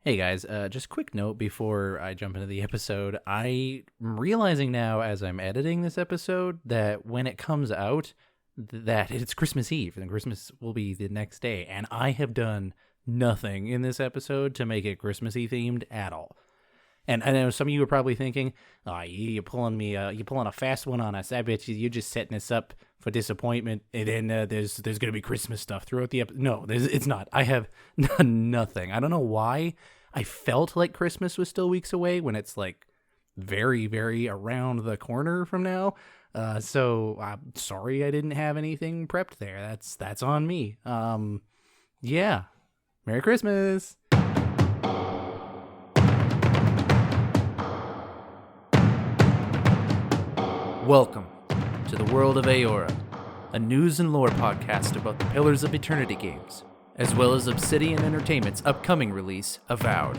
Hey guys, just a quick note before I jump into the episode. I'm realizing now as I'm editing this episode that when it comes out, that it's Christmas Eve and Christmas will be the next day, and I have done nothing in this episode to make it Christmassy themed at all. And I know some of you are probably thinking, "Oh, you're pulling me, you're pulling a fast one on us. I bet you're just setting us up for disappointment." And then there's gonna be Christmas stuff throughout the episode. No, it's not. I have done nothing. I don't know why. I felt like Christmas was still weeks away when it's like very, very around the corner from now. So I'm sorry I didn't have anything prepped there. That's on me. Yeah. Merry Christmas. Welcome to the World of Eora, a news and lore podcast about the Pillars of Eternity games, as well as Obsidian Entertainment's upcoming release, Avowed.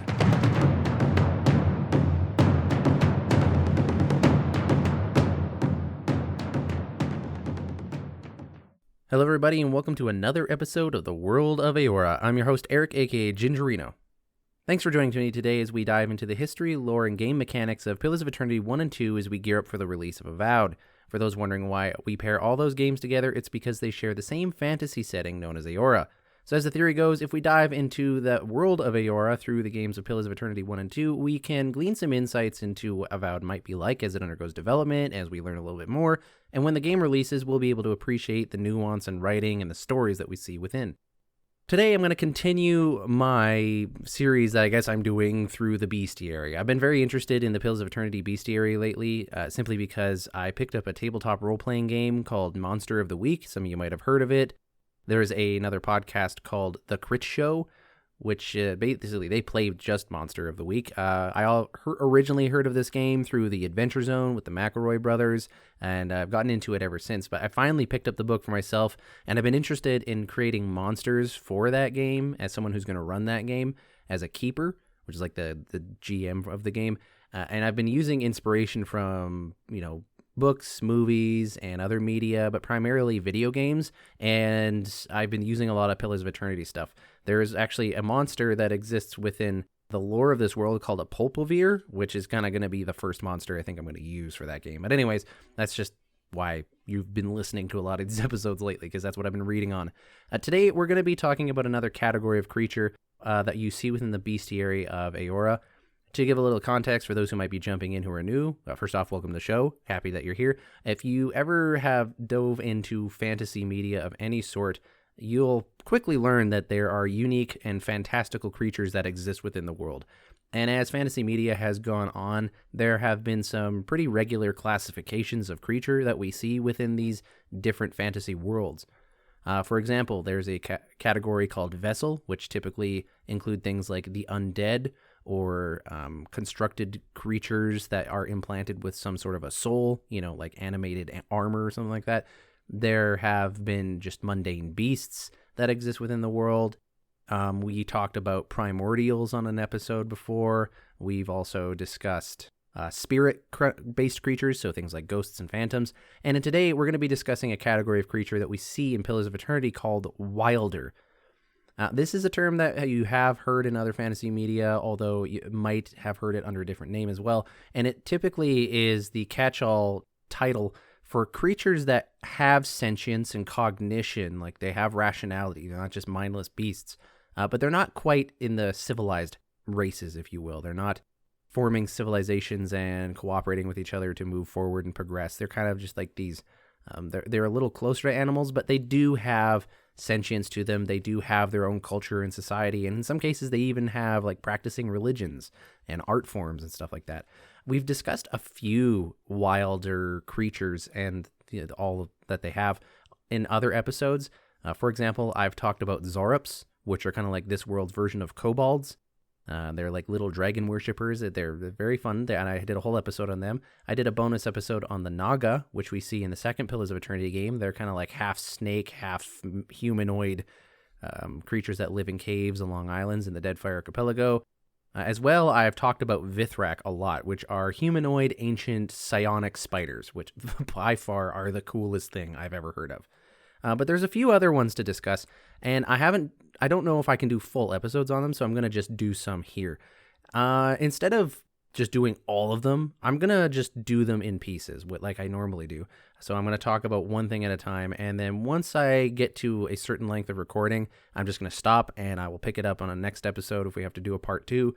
Hello everybody and welcome to another episode of the World of Eora. I'm your host Eric, aka Gingerino. Thanks for joining me today as we dive into the history, lore, and game mechanics of Pillars of Eternity 1 and 2 as we gear up for the release of Avowed. For those wondering why we pair all those games together, it's because they share the same fantasy setting known as Eora. So as the theory goes, if we dive into the world of Eora through the games of Pillars of Eternity 1 and 2, we can glean some insights into what Avowed might be like as it undergoes development, as we learn a little bit more, and when the game releases, we'll be able to appreciate the nuance and writing and the stories that we see within. Today, I'm going to continue my series that I guess I'm doing through the bestiary. I've been very interested in the Pillars of Eternity bestiary lately, simply because I picked up a tabletop role-playing game called Monster of the Week. Some of you might have heard of it. There's another podcast called The Crit Show, which basically they play just Monster of the Week. I originally heard of this game through the Adventure Zone with the McElroy brothers, and I've gotten into it ever since. But I finally picked up the book for myself, and I've been interested in creating monsters for that game as someone who's going to run that game as a keeper, which is like the GM of the game. And I've been using inspiration from, books, movies, and other media, but primarily video games, and I've been using a lot of Pillars of Eternity stuff. There's actually a monster that exists within the lore of this world called a Pulpovere, which is kind of going to be the first monster I think I'm going to use for that game. But anyways, that's just why you've been listening to a lot of these episodes lately, because that's what I've been reading on. Today, we're going to be talking about another category of creature that you see within the bestiary of Eora. To give a little context for those who might be jumping in who are new, first off, welcome to the show. Happy that you're here. If you ever have dove into fantasy media of any sort, you'll quickly learn that there are unique and fantastical creatures that exist within the world. And as fantasy media has gone on, there have been some pretty regular classifications of creature that we see within these different fantasy worlds. For example, there's a category called Vessel, which typically include things like the undead, or constructed creatures that are implanted with some sort of a soul, like animated armor or something like that. There have been just mundane beasts that exist within the world. We talked about primordials on an episode before. We've also discussed spirit-based creatures, so things like ghosts and phantoms. And today, we're going to be discussing a category of creature that we see in Pillars of Eternity called Wilder. This is a term that you have heard in other fantasy media, although you might have heard it under a different name as well. And it typically is the catch-all title for creatures that have sentience and cognition, like they have rationality. They're not just mindless beasts, but they're not quite in the civilized races, if you will. They're not forming civilizations and cooperating with each other to move forward and progress. They're kind of just like these, they're a little closer to animals, but they do have sentience to them. They do have their own culture and society, and in some cases they even have like practicing religions and art forms and stuff like that. We've discussed a few wilder creatures and all that they have in other episodes. For example, I've talked about Zorops, which are kind of like this world's version of kobolds. They're like little dragon worshippers. They're very fun, and I did a whole episode on them. I did a bonus episode on the Naga, which we see in the second Pillars of Eternity game. They're kind of like half snake, half humanoid creatures that live in caves along islands in the Deadfire Archipelago. As well, I've talked about Vithrak a lot, which are humanoid ancient psionic spiders, which by far are the coolest thing I've ever heard of. But there's a few other ones to discuss, and I don't know if I can do full episodes on them, so I'm going to just do some here. Instead of just doing all of them, I'm going to just do them in pieces, like I normally do. So I'm going to talk about one thing at a time, and then once I get to a certain length of recording, I'm just going to stop, and I will pick it up on a next episode if we have to do a part 2.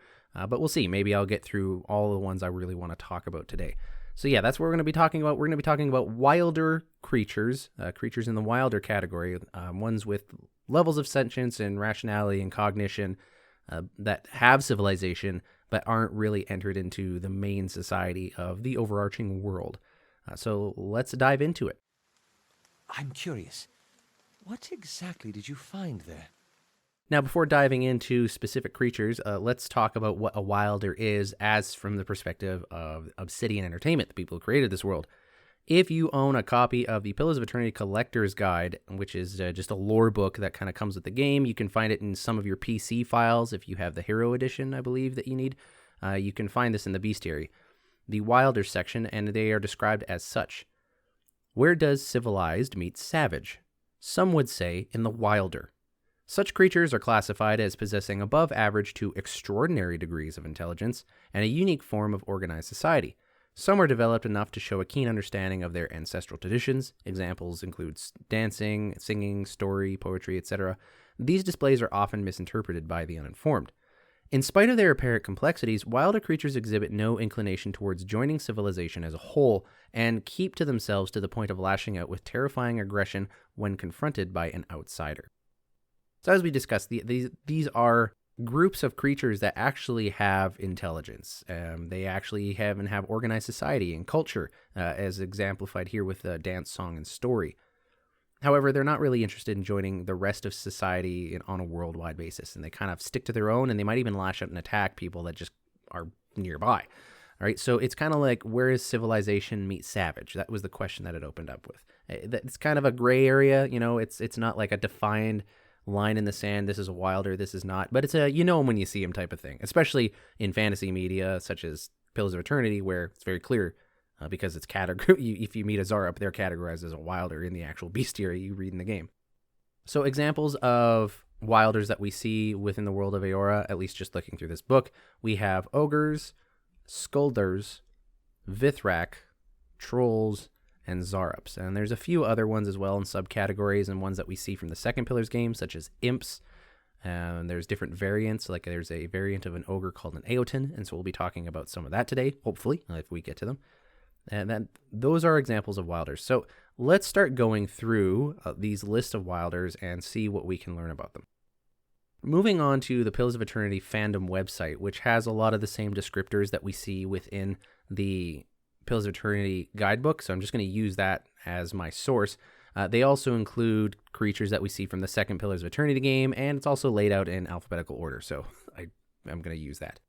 But we'll see. Maybe I'll get through all the ones I really want to talk about today. So yeah, that's what we're going to be talking about. We're going to be talking about wilder creatures, creatures in the wilder category, ones with levels of sentience and rationality and cognition that have civilization, but aren't really entered into the main society of the overarching world. So let's dive into it. I'm curious. What exactly did you find there? Now, before diving into specific creatures, let's talk about what a wilder is as from the perspective of Obsidian Entertainment, the people who created this world. If you own a copy of the Pillars of Eternity Collector's Guide, which is just a lore book that kind of comes with the game, you can find it in some of your PC files. If you have the Hero Edition, I believe, that you need, you can find this in the Bestiary, the Wilder section, and they are described as such. Where does civilized meet savage? Some would say in the wilder. Such creatures are classified as possessing above average to extraordinary degrees of intelligence and a unique form of organized society. Some are developed enough to show a keen understanding of their ancestral traditions. Examples include dancing, singing, story, poetry, etc. These displays are often misinterpreted by the uninformed. In spite of their apparent complexities, wilder creatures exhibit no inclination towards joining civilization as a whole and keep to themselves to the point of lashing out with terrifying aggression when confronted by an outsider. So as we discussed, these are groups of creatures that actually have intelligence. They actually have organized society and culture, as exemplified here with dance, song, and story. However, they're not really interested in joining the rest of society on a worldwide basis, and they kind of stick to their own, and they might even lash out and attack people that just are nearby. All right, so it's kind of like, where is civilization meet savage? That was the question that it opened up with. It's kind of a gray area, it's not like a defined line in the sand, this is a wilder, this is not, but it's a them when you see them type of thing, especially in fantasy media such as Pillars of Eternity, where it's very clear because it's if you meet a Zarup, they're categorized as a wilder in the actual bestiary you read in the game. So examples of wilders that we see within the world of Eora, at least just looking through this book, we have ogres, skulders, Vithrak, trolls, and Zarups. And there's a few other ones as well in subcategories and ones that we see from the second Pillars game, such as imps. And there's different variants, like there's a variant of an ogre called an Eoten, and so we'll be talking about some of that today, hopefully, if we get to them. And then those are examples of wilders. So let's start going through these lists of wilders and see what we can learn about them. Moving on to the Pillars of Eternity fandom website, which has a lot of the same descriptors that we see within the Pillars of Eternity guidebook, so I'm just going to use that as my source. They also include creatures that we see from the second Pillars of Eternity game, and it's also laid out in alphabetical order, so I'm going to use that.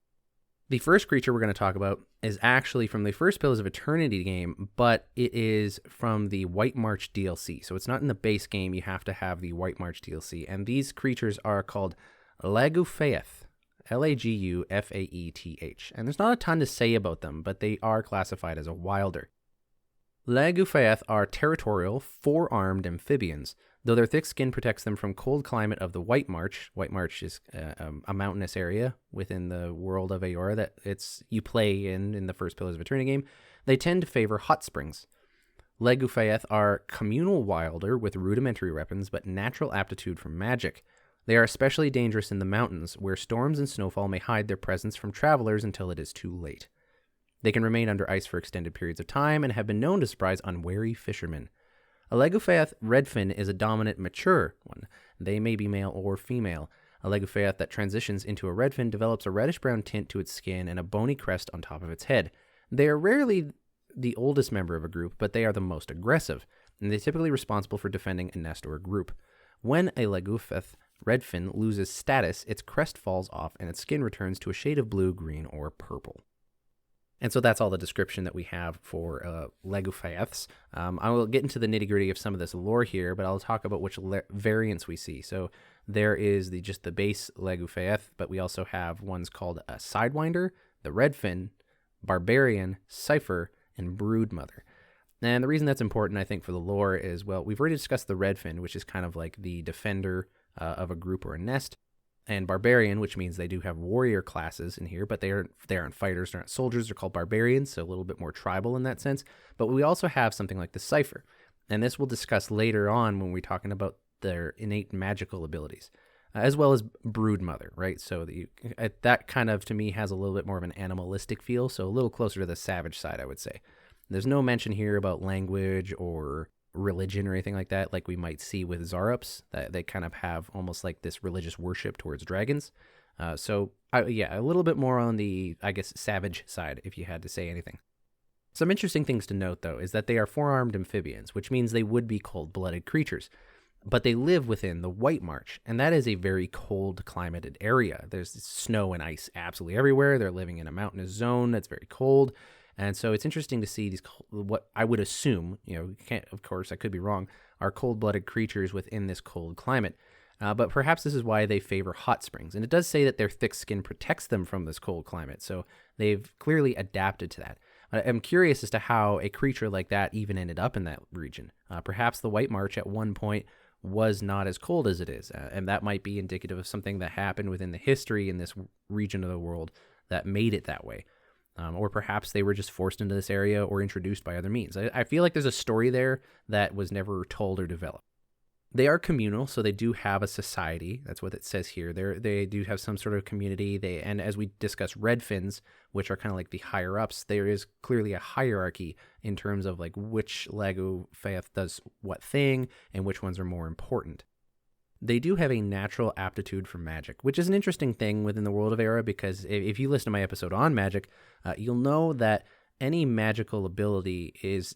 The first creature we're going to talk about is actually from the first Pillars of Eternity game, but it is from the White March DLC, so it's not in the base game. You have to have the White March DLC, and these creatures are called Lagufaeths. Lagufaeths, and there's not a ton to say about them, but they are classified as a wilder. Lagufaeths are territorial, four-armed amphibians, though their thick skin protects them from cold climate of the White March. White March is a mountainous area within the world of Eora that you play in the first Pillars of Eternity game. They tend to favor hot springs. Lagufaeths are communal wilder with rudimentary weapons, but natural aptitude for magic. They are especially dangerous in the mountains, where storms and snowfall may hide their presence from travelers until it is too late. They can remain under ice for extended periods of time and have been known to surprise unwary fishermen. A Lagufaeths redfin is a dominant, mature one. They may be male or female. A Lagufaeths that transitions into a redfin develops a reddish-brown tint to its skin and a bony crest on top of its head. They are rarely the oldest member of a group, but they are the most aggressive, and they're typically responsible for defending a nest or a group. When a Lagufaeths redfin loses status, its crest falls off and its skin returns to a shade of blue, green, or purple. And so that's all the description that we have for Lagufaeths. I will get into the nitty-gritty of some of this lore here, but I'll talk about which variants we see. So there is just the base Lagufaeths, but we also have ones called a Sidewinder, the Redfin, Barbarian, Cipher, and Broodmother. And the reason that's important, I think, for the lore is, well, we've already discussed the Redfin, which is kind of like the defender of a group or a nest, and Barbarian, which means they do have warrior classes in here, but they aren't fighters, they're not soldiers, they're called barbarians, so a little bit more tribal in that sense. But we also have something like the Cipher, and this we'll discuss later on when we're talking about their innate magical abilities, as well as Broodmother, right? So that kind of, to me, has a little bit more of an animalistic feel, so a little closer to the savage side, I would say. There's no mention here about language or religion or anything like that, like we might see with Zarups, that they kind of have almost like this religious worship towards dragons. A little bit more on the, I guess, savage side, if you had to say anything. Some interesting things to note, though, is that they are four-armed amphibians, which means they would be cold-blooded creatures. But they live within the White March, and that is a very cold climated area. There's snow and ice absolutely everywhere. They're living in a mountainous zone that's very cold. And so it's interesting to see these, what I would assume, of course, I could be wrong, are cold-blooded creatures within this cold climate. But perhaps this is why they favor hot springs. And it does say that their thick skin protects them from this cold climate. So they've clearly adapted to that. I'm curious as to how a creature like that even ended up in that region. Perhaps the White March at one point was not as cold as it is. And that might be indicative of something that happened within the history in this region of the world that made it that way. Or perhaps they were just forced into this area or introduced by other means. I feel like there's a story there that was never told or developed. They are communal, so they do have a society. That's what it says here. They do have some sort of community. And as we discuss Redfins, which are kind of like the higher ups, there is clearly a hierarchy in terms of like which Lagufaeth does what thing and which ones are more important. They do have a natural aptitude for magic, which is an interesting thing within the World of Eora, because if you listen to my episode on magic, you'll know that any magical ability is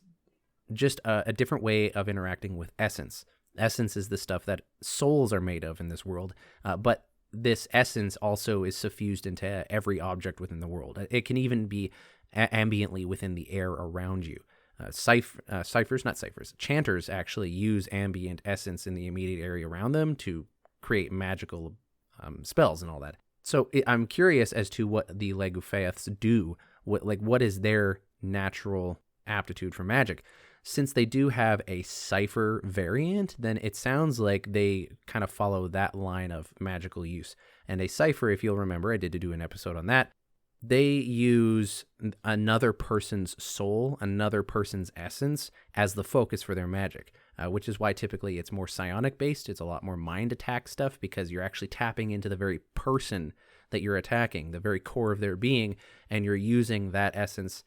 just a different way of interacting with essence. Essence is the stuff that souls are made of in this world, but this essence also is suffused into every object within the world. It can even be ambiently within the air around you. Chanters actually use ambient essence in the immediate area around them to create magical spells and all that. So I'm curious as to what the Lagufaeths do. What is their natural aptitude for magic? Since they do have a cipher variant, then it sounds like they kind of follow that line of magical use. And a cipher, if you'll remember, I did do an episode on that. They use another person's soul, another person's essence as the focus for their magic, which is why typically it's more psionic based. It's a lot more mind attack stuff because you're actually tapping into the very person that you're attacking, the very core of their being, and you're using that essence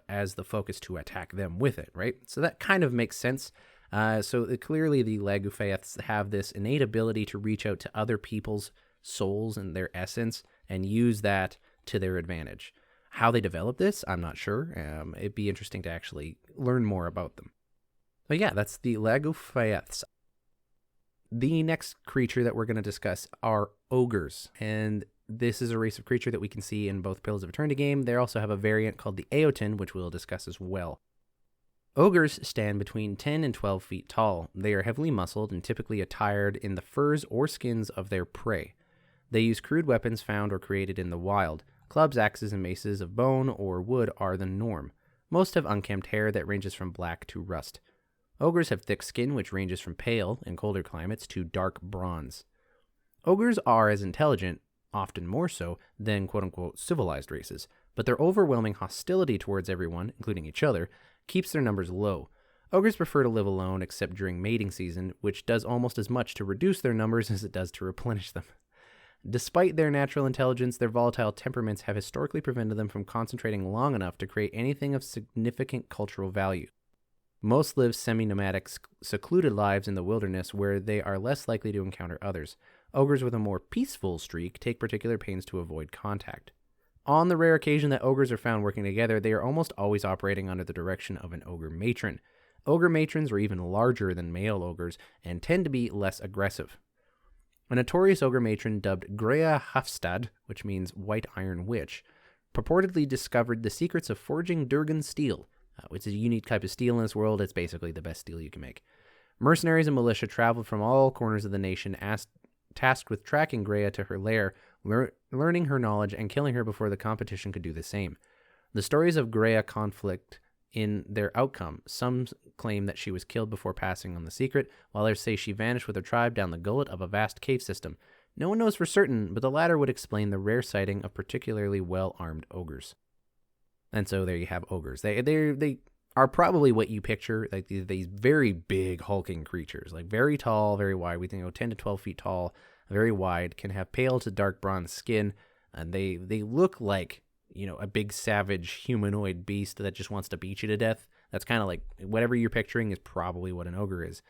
as the focus to attack them with it, right? So that kind of makes sense. Clearly the Lagufaeths have this innate ability to reach out to other people's souls and their essence and use that to their advantage. How they develop this, I'm not sure. It'd be interesting to actually learn more about them. But yeah, that's the Lagufaeths. The next creature that we're going to discuss are Ogres, and this is a race of creature that we can see in both Pillars of Eternity game. They also have a variant called the Eoten, which we'll discuss as well. Ogres stand between 10 and 12 feet tall. They are heavily muscled and typically attired in the furs or skins of their prey. They use crude weapons found or created in the wild. Clubs, axes, and maces of bone or wood are the norm. Most have unkempt hair that ranges from black to rust. Ogres have thick skin, which ranges from pale, in colder climates, to dark bronze. Ogres are as intelligent, often more so, than quote-unquote civilized races, but their overwhelming hostility towards everyone, including each other, keeps their numbers low. Ogres prefer to live alone except during mating season, which does almost as much to reduce their numbers as it does to replenish them. Despite their natural intelligence, their volatile temperaments have historically prevented them from concentrating long enough to create anything of significant cultural value. Most live semi-nomadic, secluded lives in the wilderness where they are less likely to encounter others. Ogres with a more peaceful streak take particular pains to avoid contact. On the rare occasion that ogres are found working together, they are almost always operating under the direction of an ogre matron. Ogre matrons are even larger than male ogres and tend to be less aggressive. A notorious ogre matron dubbed Grea Hafstad, which means White Iron Witch, purportedly discovered the secrets of forging Durgan steel, which is a unique type of steel in this world. It's basically the best steel you can make. Mercenaries and militia traveled from all corners of the nation, tasked with tracking Grea to her lair, learning her knowledge and killing her before the competition could do the same. The stories of Grea conflict in their outcome. Some claim that she was killed before passing on the secret, while others say she vanished with her tribe down the gullet of a vast cave system. No one knows for certain, but the latter would explain the rare sighting of particularly well-armed ogres. And so there you have ogres. They are probably what you picture, like these very big hulking creatures, like very tall, very wide. We think 10 to 12 feet tall, very wide, can have pale to dark bronze skin, and they look like, a big savage humanoid beast that just wants to beat you to death. That's kind of like whatever you're picturing is probably what an ogre is.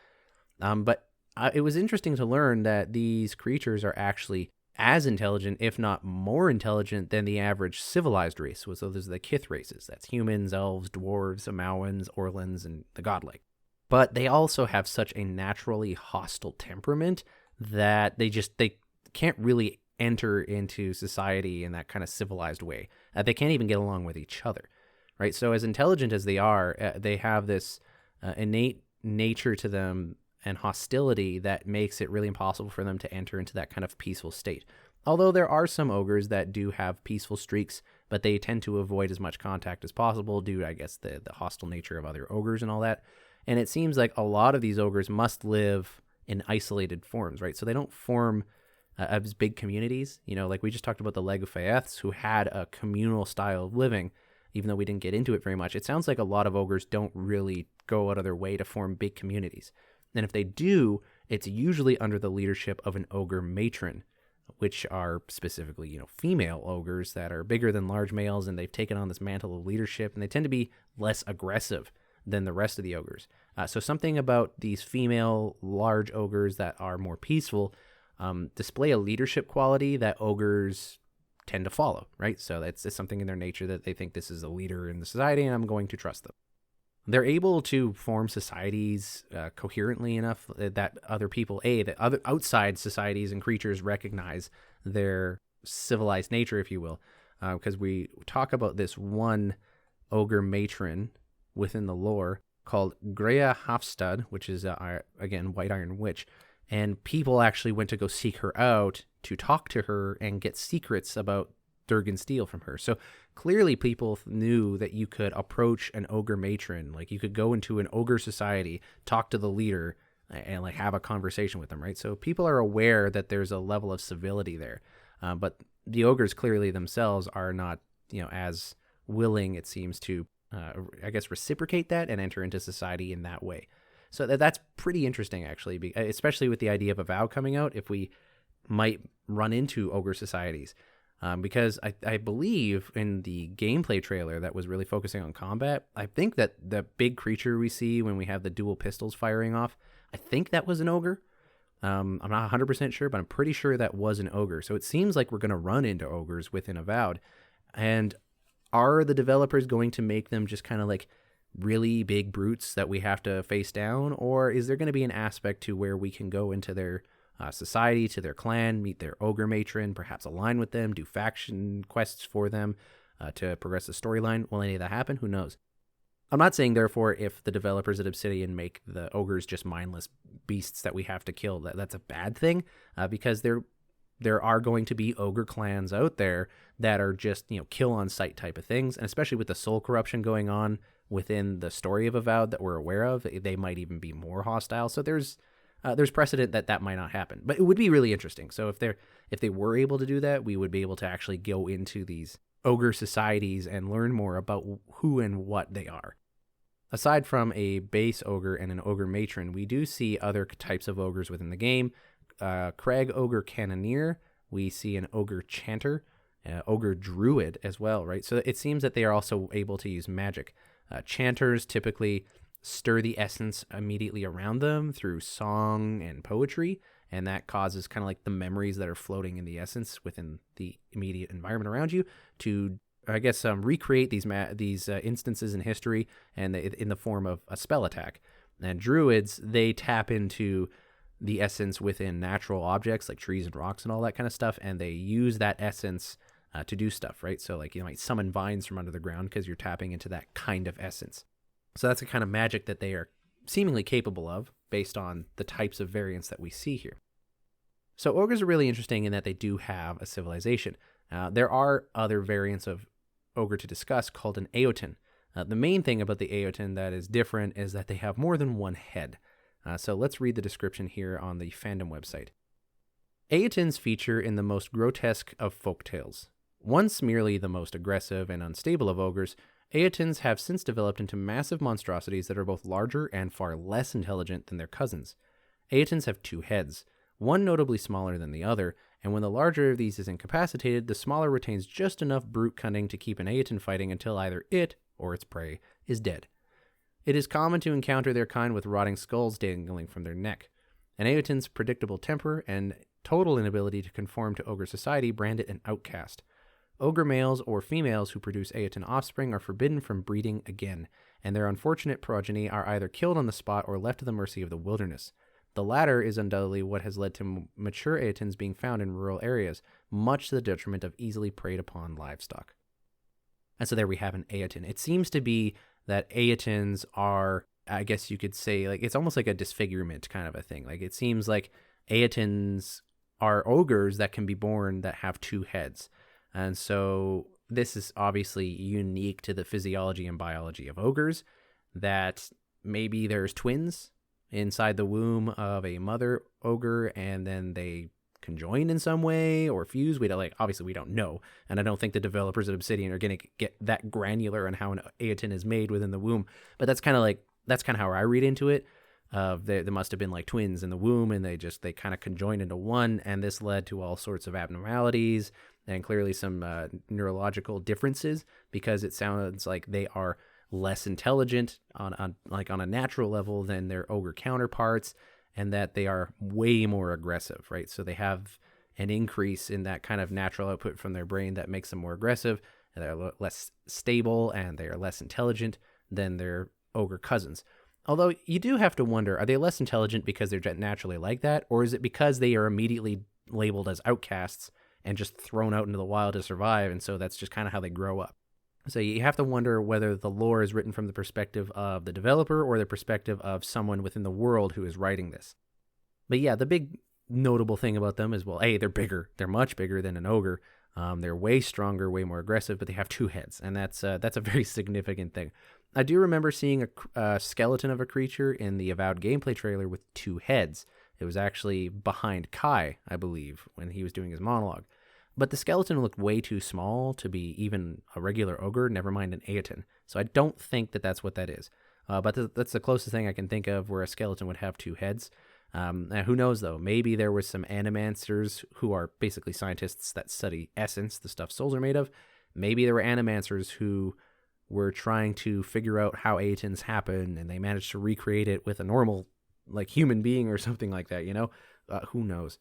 But it was interesting to learn that these creatures are actually as intelligent, if not more intelligent, than the average civilized race. So there's the Kith races. That's humans, elves, dwarves, Amauans, Orlans, and the godlike. But they also have such a naturally hostile temperament that they can't really enter into society in that kind of civilized way. They can't even get along with each other, right? So as intelligent as they are, they have this innate nature to them and hostility that makes it really impossible for them to enter into that kind of peaceful state. Although there are some ogres that do have peaceful streaks, but they tend to avoid as much contact as possible due to, I guess, the hostile nature of other ogres and all that. And it seems like a lot of these ogres must live in isolated forms, right? So they don't form as big communities. Like we just talked about the Lagufaeths, who had a communal style of living, even though we didn't get into it very much. It sounds like a lot of ogres don't really go out of their way to form big communities. And if they do, it's usually under the leadership of an ogre matron, which are specifically, female ogres that are bigger than large males, and they've taken on this mantle of leadership, and they tend to be less aggressive than the rest of the ogres. So something about these female large ogres that are more peaceful display a leadership quality that ogres tend to follow, right? So that's something in their nature that they think this is a leader in the society, and I'm going to trust them. They're able to form societies coherently enough that other people, that other outside societies and creatures recognize their civilized nature, if you will, because we talk about this one ogre matron within the lore called Greya Hafstad, which is, again, White Iron Witch, and people actually went to go seek her out to talk to her and get secrets about Durgan Steel from her. So clearly people knew that you could approach an ogre matron, like you could go into an ogre society, talk to the leader, and like have a conversation with them, right? So people are aware that there's a level of civility there. But the ogres clearly themselves are not, as willing, it seems, to, reciprocate that and enter into society in that way. So that's pretty interesting, actually, especially with the idea of Avowed coming out, if we might run into ogre societies. Because I believe in the gameplay trailer that was really focusing on combat, I think that the big creature we see when we have the dual pistols firing off, I think that was an ogre. I'm not 100% sure, but I'm pretty sure that was an ogre. So it seems like we're going to run into ogres within Avowed. And are the developers going to make them just kind of like really big brutes that we have to face down? Or is there going to be an aspect to where we can go into their society, to their clan, meet their ogre matron, perhaps align with them, do faction quests for them to progress the storyline? Will any of that happen? Who knows? I'm not saying, therefore, if the developers at Obsidian make the ogres just mindless beasts that we have to kill, that's a bad thing, because there are going to be ogre clans out there that are just, kill on sight type of things, and especially with the soul corruption going on within the story of Avowed that we're aware of, they might even be more hostile. So there's precedent that might not happen, but it would be really interesting. So if they were able to do that, we would be able to actually go into these ogre societies and learn more about who and what they are. Aside from a base ogre and an ogre matron, we do see other types of ogres within the game. Crag ogre cannoneer, we see an ogre chanter, ogre druid as well, right? So it seems that they are also able to use magic. Chanters typically stir the essence immediately around them through song and poetry, and that causes kind of like the memories that are floating in the essence within the immediate environment around you to, recreate these instances in history and in the form of a spell attack. And druids, they tap into the essence within natural objects like trees and rocks and all that kind of stuff, and they use that essence to do stuff, right? So like you might summon vines from under the ground because you're tapping into that kind of essence. So that's the kind of magic that they are seemingly capable of based on the types of variants that we see here. So ogres are really interesting in that they do have a civilization. There are other variants of ogre to discuss called an Eoten. The main thing about the Eoten that is different is that they have more than one head. So let's read the description here on the fandom website. Eotens feature in the most grotesque of folktales. Once merely the most aggressive and unstable of ogres, Eotens have since developed into massive monstrosities that are both larger and far less intelligent than their cousins. Eotens have two heads, one notably smaller than the other, and when the larger of these is incapacitated, the smaller retains just enough brute cunning to keep an Eoten fighting until either it, or its prey, is dead. It is common to encounter their kind with rotting skulls dangling from their neck. An Eoten's predictable temper and total inability to conform to ogre society brand it an outcast. Ogre males or females who produce Eoten offspring are forbidden from breeding again, and their unfortunate progeny are either killed on the spot or left to the mercy of the wilderness. The latter is undoubtedly what has led to mature Eotens being found in rural areas, much to the detriment of easily preyed upon livestock. And so there we have an Eoten. It seems to be that Eotens are, I guess you could say, like, it's almost like a disfigurement kind of a thing. Like, it seems like Eotens are ogres that can be born that have two heads. And so this is obviously unique to the physiology and biology of ogres, that maybe there's twins inside the womb of a mother ogre, and then they conjoin in some way or fuse. Obviously we don't know, and I don't think the developers at Obsidian are going to get that granular on how an Eoten is made within the womb. But that's kind of how I read into it. There must have been like twins in the womb, and they kind of conjoined into one, and this led to all sorts of abnormalities and clearly some neurological differences, because it sounds like they are less intelligent on a natural level than their ogre counterparts, and that they are way more aggressive, right? So they have an increase in that kind of natural output from their brain that makes them more aggressive, and they're less stable, and they are less intelligent than their ogre cousins. Although you do have to wonder, are they less intelligent because they're naturally like that, or is it because they are immediately labeled as outcasts and just thrown out into the wild to survive, and so that's just kind of how they grow up? So you have to wonder whether the lore is written from the perspective of the developer or the perspective of someone within the world who is writing this. But yeah, the big notable thing about them is, well, A, they're bigger. They're much bigger than an ogre. They're way stronger, way more aggressive, but they have two heads, and that's a very significant thing. I do remember seeing a skeleton of a creature in the Avowed gameplay trailer with two heads. It was actually behind Kai, I believe, when he was doing his monologue. But the skeleton looked way too small to be even a regular ogre, never mind an Eoten. So I don't think that that's what that is. But that's the closest thing I can think of where a skeleton would have two heads. Who knows, though? Maybe there was some animancers who are basically scientists that study essence, the stuff souls are made of. Maybe there were animancers who were trying to figure out how Eotens happen, and they managed to recreate it with a normal, like, human being or something like that, you know? Who knows?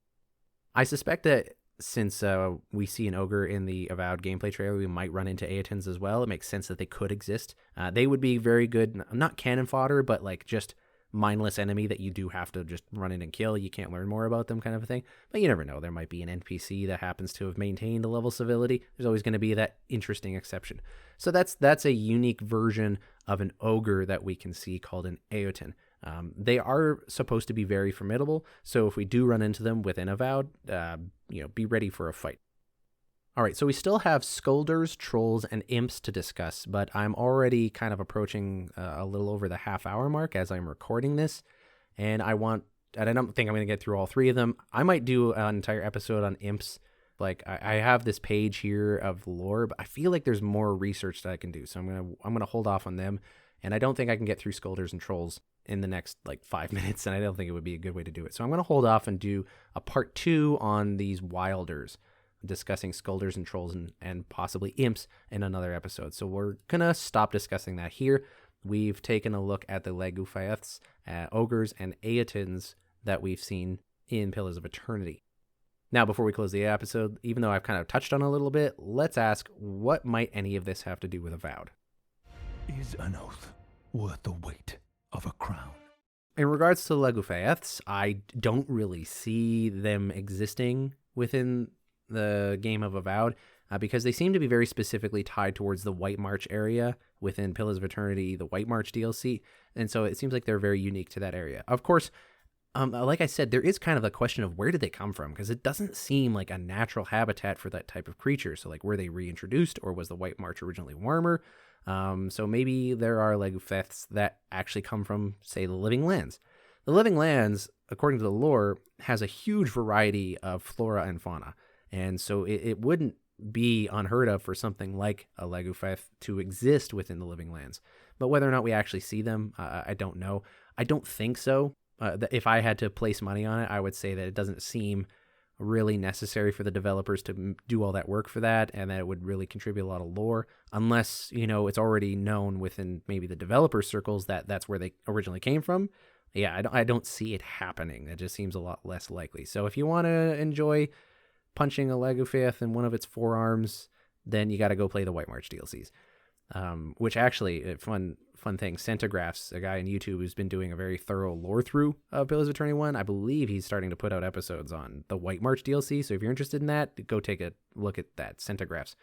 I suspect that since we see an ogre in the Avowed gameplay trailer, we might run into Eotens as well. It makes sense that they could exist. They would be very good, not cannon fodder, but like just mindless enemy that you do have to just run in and kill. You can't learn more about them, kind of a thing. But you never know. There might be an NPC that happens to have maintained a level civility. There's always going to be that interesting exception. So that's a unique version of an ogre that we can see called an Eoten. They are supposed to be very formidable, so if we do run into them within Avowed, be ready for a fight. All right, so we still have Scolders, Trolls, and Imps to discuss, but I'm already kind of approaching a little over the half-hour mark as I'm recording this, and I don't think I'm going to get through all three of them. I might do an entire episode on Imps. Like, I have this page here of lore, but I feel like there's more research that I can do, so I'm gonna hold off on them. And I don't think I can get through Scolders and Trolls in the next 5 minutes, and I don't think it would be a good way to do it. So I'm going to hold off and do a part 2 on these Wilders, discussing Scolders and Trolls and possibly Imps in another episode. So we're going to stop discussing that here. We've taken a look at the Lagufaeths, Ogres, and Eotens that we've seen in Pillars of Eternity. Now, before we close the episode, even though I've kind of touched on it a little bit, let's ask, what might any of this have to do with Avowed? Is an oath worth the weight of a crown? In regards to Lagufaeths, I don't really see them existing within the game of Avowed because they seem to be very specifically tied towards the White March area within Pillars of Eternity, the White March DLC, and so it seems like they're very unique to that area. Of course, like I said, there is kind of a question of where did they come from, because it doesn't seem like a natural habitat for that type of creature. So, like, were they reintroduced, or was the White March originally warmer? So maybe there are Lagufaeths that actually come from, say, the Living Lands. The Living Lands, according to the lore, has a huge variety of flora and fauna. And so it wouldn't be unheard of for something like a Lagufaeth to exist within the Living Lands. But whether or not we actually see them, I don't know. I don't think so. If I had to place money on it, I would say that it doesn't seem really necessary for the developers to do all that work for that, and that it would really contribute a lot of lore, unless, it's already known within maybe the developer circles that that's where they originally came from. Yeah, I don't see it happening. It just seems a lot less likely. So if you want to enjoy punching a Lagufaeth in one of its forearms, then you got to go play the White March DLCs. Which actually, fun thing, Centigraphs, a guy on YouTube who's been doing a very thorough lore through of Pillars of Eternity 1, I believe he's starting to put out episodes on the White March DLC, so if you're interested in that, go take a look at that, Centigraphs.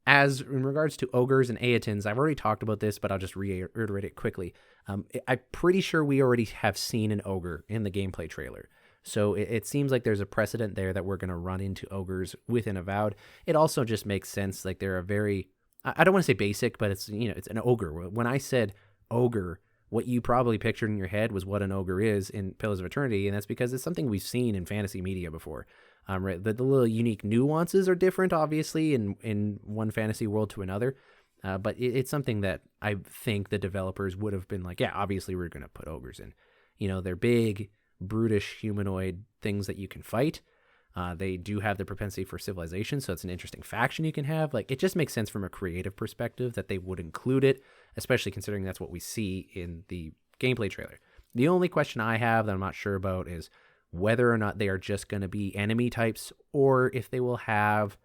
As in regards to Ogres and Eotens, I've already talked about this, but I'll just reiterate it quickly. I'm pretty sure we already have seen an Ogre in the gameplay trailer. So it seems like there's a precedent there that we're going to run into Ogres within Avowed. It also just makes sense. Like, they're a very, I don't want to say basic, but it's, it's an Ogre. When I said Ogre, what you probably pictured in your head was what an Ogre is in Pillars of Eternity, and that's because it's something we've seen in fantasy media before. Right, the little unique nuances are different, obviously, in one fantasy world to another, but it's something that I think the developers would have been like, yeah, obviously we're going to put Ogres in. They're big, brutish, humanoid things that you can fight. They do have the propensity for civilization, so it's an interesting faction you can have. Like, it just makes sense from a creative perspective that they would include it, especially considering that's what we see in the gameplay trailer. The only question I have that I'm not sure about is whether or not they are just going to be enemy types, or if they will have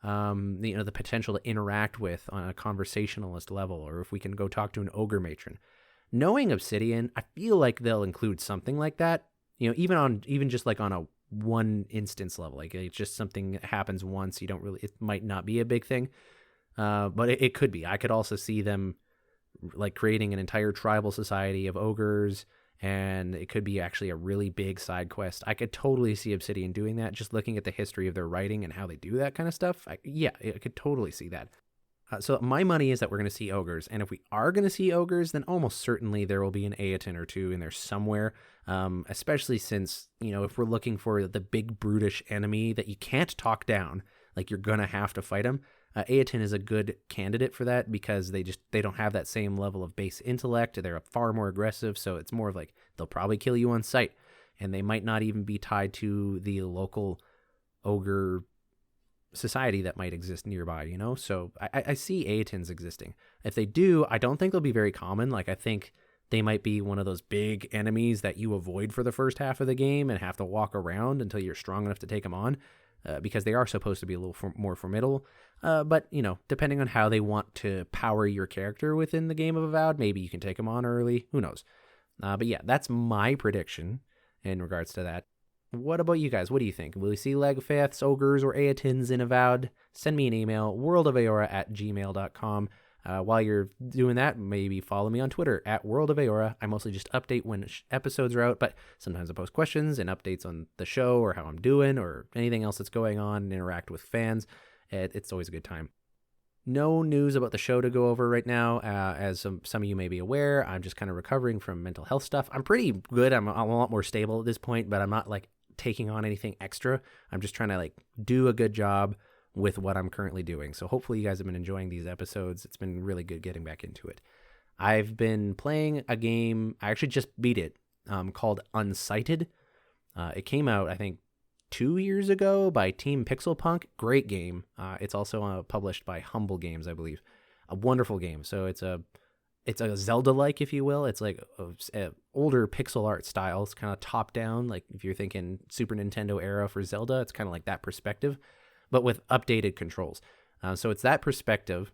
the potential to interact with on a conversationalist level, or if we can go talk to an ogre matron. Knowing Obsidian, I feel like they'll include something like that, even just like on a one instance level. Like, it's just something that happens once. It might not be a big thing, but it could be. I could also see them like creating an entire tribal society of ogres, and it could be actually a really big side quest. I could totally see Obsidian doing that, just looking at the history of their writing and how they do that kind of stuff. I could totally see that. So my money is that we're going to see ogres, and if we are going to see ogres, then almost certainly there will be an Eoten or two in there somewhere, especially since, if we're looking for the big brutish enemy that you can't talk down, like you're going to have to fight him, Eoten is a good candidate for that, because they don't have that same level of base intellect. They're far more aggressive, so it's more of like they'll probably kill you on sight, and they might not even be tied to the local ogre society that might exist nearby, So I see Eotens existing. If they do, I don't think they'll be very common. Like, I think they might be one of those big enemies that you avoid for the first half of the game and have to walk around until you're strong enough to take them on. Because they are supposed to be a little more formidable. But, depending on how they want to power your character within the game of Avowed, maybe you can take them on early. Who knows? But yeah, that's my prediction in regards to that. What about you guys? What do you think? Will we see Lagufaeths, Ogres, or Eotens in Avowed? Send me an email, worldofeora@gmail.com. While you're doing that, maybe follow me on Twitter @worldofeora. I mostly just update when episodes are out, but sometimes I post questions and updates on the show or how I'm doing or anything else that's going on and interact with fans. It's always a good time. No news about the show to go over right now. As some of you may be aware, I'm just kind of recovering from mental health stuff. I'm pretty good. I'm a lot more stable at this point, but I'm not like taking on anything extra. I'm just trying to like do a good job with what I'm currently doing. So hopefully you guys have been enjoying these episodes. It's been really good getting back into it. I've been playing a game, I actually just beat it, called Unsighted. It came out, I think, 2 years ago by Team Pixelpunk. Great game. It's also published by Humble Games, I believe. A wonderful game. So it's a Zelda-like, if you will. It's like a older pixel art style. It's kind of top-down, like if you're thinking Super Nintendo era for Zelda, it's kind of like that perspective, but with updated controls. So it's that perspective.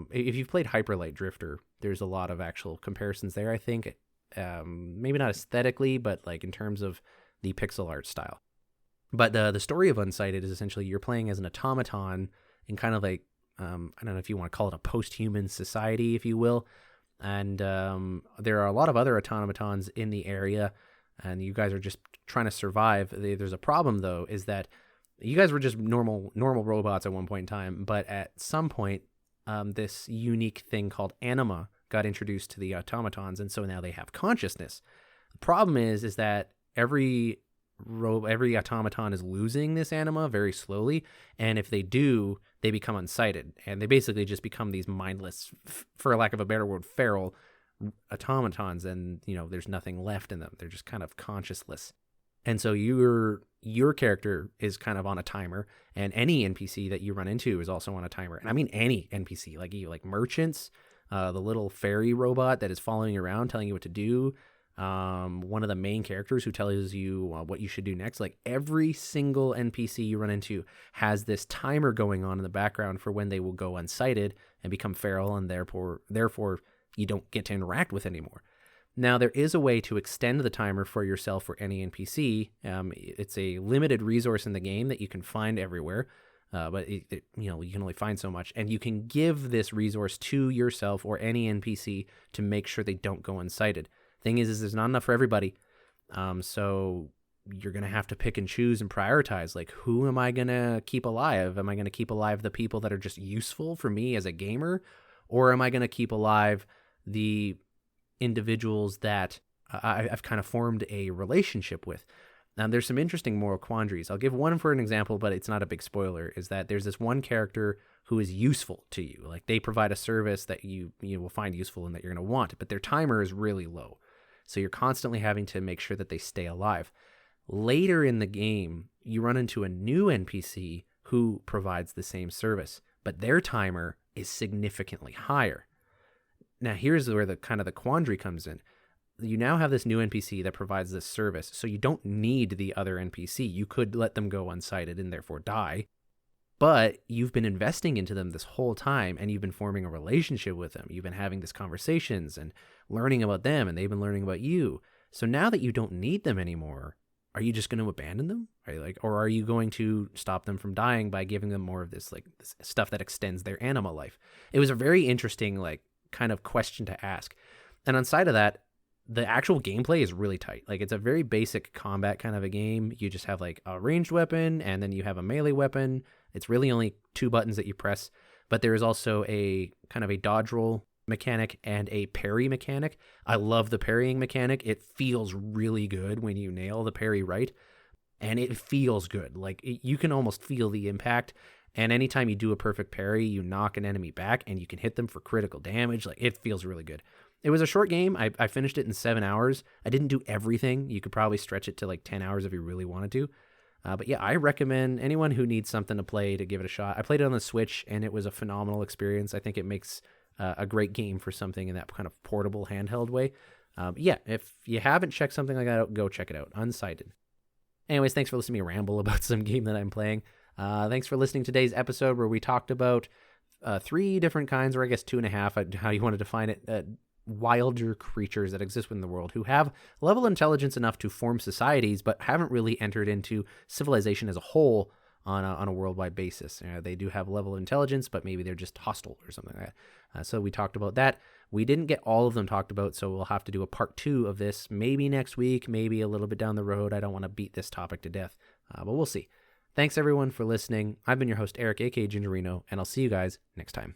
If you've played Hyper Light Drifter, there's a lot of actual comparisons there, I think. Maybe not aesthetically, but like in terms of the pixel art style. But the story of Unsighted is essentially you're playing as an automaton in kind of like, I don't know if you want to call it a post-human society, if you will. And there are a lot of other automatons in the area, and you guys are just trying to survive. There's a problem, though, is that you guys were just normal robots at one point in time, but at some point, this unique thing called anima got introduced to the automatons, and so now they have consciousness. The problem is that every automaton is losing this anima very slowly, and if they do, they become unsighted, and they basically just become these mindless, for lack of a better word, feral automatons, and there's nothing left in them. They're just kind of consciousless. And so your character is kind of on a timer, and any NPC that you run into is also on a timer. And I mean any NPC, like merchants, the little fairy robot that is following you around telling you what to do, one of the main characters who tells you what you should do next. Like every single NPC you run into has this timer going on in the background for when they will go unsighted and become feral, and therefore you don't get to interact with anymore. Now, there is a way to extend the timer for yourself or any NPC. It's a limited resource in the game that you can find everywhere, but you can only find so much. And you can give this resource to yourself or any NPC to make sure they don't go unsighted. Thing is there's not enough for everybody, so you're going to have to pick and choose and prioritize. Like, who am I going to keep alive? Am I going to keep alive the people that are just useful for me as a gamer? Or am I going to keep alive the individuals that I've kind of formed a relationship with? Now, there's some interesting moral quandaries. I'll give one for an example, but it's not a big spoiler, is that there's this one character who is useful to you. Like, they provide a service that you will find useful and that you're going to want, but their timer is really low. So you're constantly having to make sure that they stay alive. Later in the game, you run into a new NPC who provides the same service, but their timer is significantly higher. Now, here's where the quandary comes in. You now have this new NPC that provides this service, so you don't need the other NPC. You could let them go unsighted and therefore die, but you've been investing into them this whole time, and you've been forming a relationship with them. You've been having these conversations and learning about them, and they've been learning about you. So now that you don't need them anymore, are you just going to abandon them? Or are you going to stop them from dying by giving them more of this stuff that extends their anima life? It was a very interesting kind of question to ask. And on side of that, the actual gameplay is really tight. It's a very basic combat kind of a game. You just have a ranged weapon, and then you have a melee weapon. It's really only 2 buttons that you press, but there is also a kind of a dodge roll mechanic and a parry mechanic. I love the parrying mechanic. It feels really good when you nail the parry right, and it feels good. You can almost feel the impact. And anytime you do a perfect parry, you knock an enemy back and you can hit them for critical damage. It feels really good. It was a short game. I finished it in 7 hours. I didn't do everything. You could probably stretch it to 10 hours if you really wanted to. But yeah, I recommend anyone who needs something to play to give it a shot. I played it on the Switch, and it was a phenomenal experience. I think it makes a great game for something in that kind of portable handheld way. Yeah, if you haven't checked something like that out, go check it out. Unsighted. Anyways, thanks for listening to me ramble about some game that I'm playing. Thanks for listening to today's episode where we talked about 3 different kinds, or I guess 2.5, how you want to define it, wilder creatures that exist within the world who have level intelligence enough to form societies, but haven't really entered into civilization as a whole on a worldwide basis. They do have level of intelligence, but maybe they're just hostile or something like that. So we talked about that. We didn't get all of them talked about, so we'll have to do a part 2 of this, maybe next week, maybe a little bit down the road. I don't want to beat this topic to death, but we'll see. Thanks everyone for listening. I've been your host, Eric, aka Gingerino, and I'll see you guys next time.